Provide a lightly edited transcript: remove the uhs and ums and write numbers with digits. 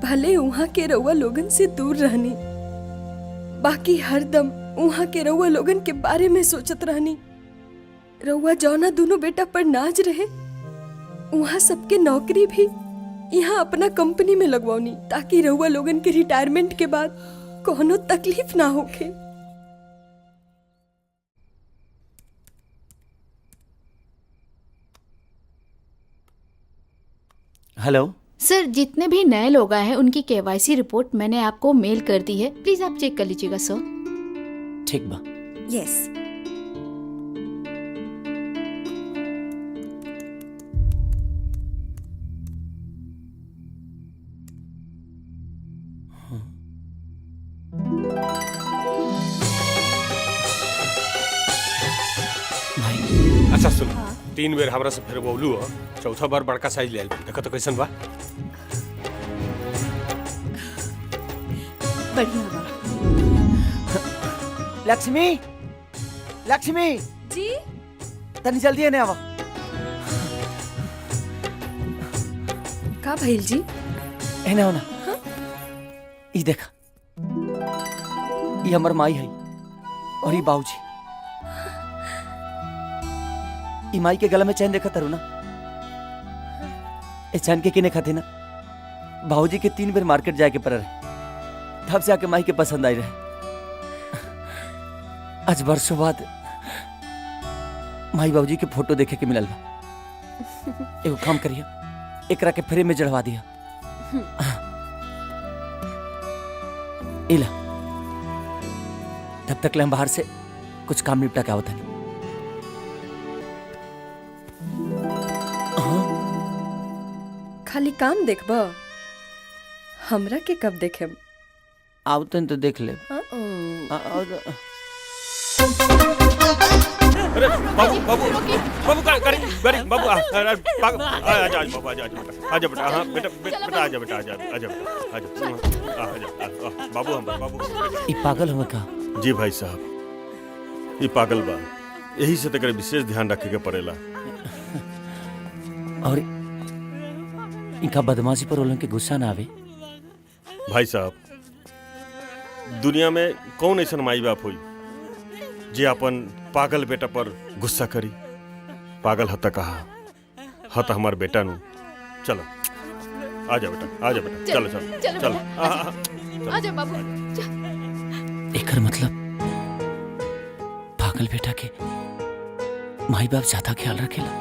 भले वहाँ के रउआ लोगन से दूर रहनी, बाकी हरदम वहाँ के रउआ लोगन के बारे में सोचत रहनी। रउआ जौना दोनों बेटा पर नाज रहे, वहाँ सबके नौकरी भी यहाँ अपना कंपनी में लगवानी, ताकि रउआ लोगन के रिटायरमेंट के बाद कोनो तकलीफ ना होखे। हेलो सर, जितने भी नए लोग आए हैं उनकी केवाईसी रिपोर्ट मैंने आपको मेल कर दी है, प्लीज आप चेक कर लीजिएगा सर। ठीक बा। यस। अच्छा सुन, 3 बेर हमरा से फिर बोलू हो, चौथा बार बड़का साइज ले देखो तो कैसन बा। बढ़िया बा। लक्ष्मी, लक्ष्मी जी तनी जल्दी आने आवा। का भइल जी? एने होना। ई देखा, ये हमर माई है और ये बाबूजी। ई माई के गला में चैन देखा तारू ना, ए चैन के किने खाते ना बाबूजी के 3 बेर मार्केट जाके पर रहे, तब से आके माई के पसंद आई रहे। आज वर्षों बाद माई बाबूजी के फोटो देखे के मिलल बा। एगो काम करिए, एकरा के फ्रेम में जड़वा दिया। इला, तब तक ले हम बाहर से कुछ काम निपटा के आवत हनी। खाली काम देखबा, हमरा के कब देखेम? आवतन तो देख ले। अरे बाबू बाबू बाबू करी बाबू आ जा बाबू, आजा बेटा, हाँ बेटा बेटा आजा बेटा, आजा आजा आजा बाबू, हम बाबू। ई पागल हुआ का? जी भाई साहब, ये पागल बा, यही से तक विशेष ध्यान रखे के पड़ेला। और इनका बदमाशी पर उनके गुस्सा ना आवे। भाई साहब, दुनिया में कौन ऐसा माई बाप हुई जे अपन पागल बेटा पर गुस्सा करी? पागल हता कहा, हता हमार बेटा नु। चलो आजा बेटा, आजा बेटा, चलो चलो चलो आजा बाबू। एकर मतलब पागल बेटा के माई बाप ज्यादा ख्याल रखेला।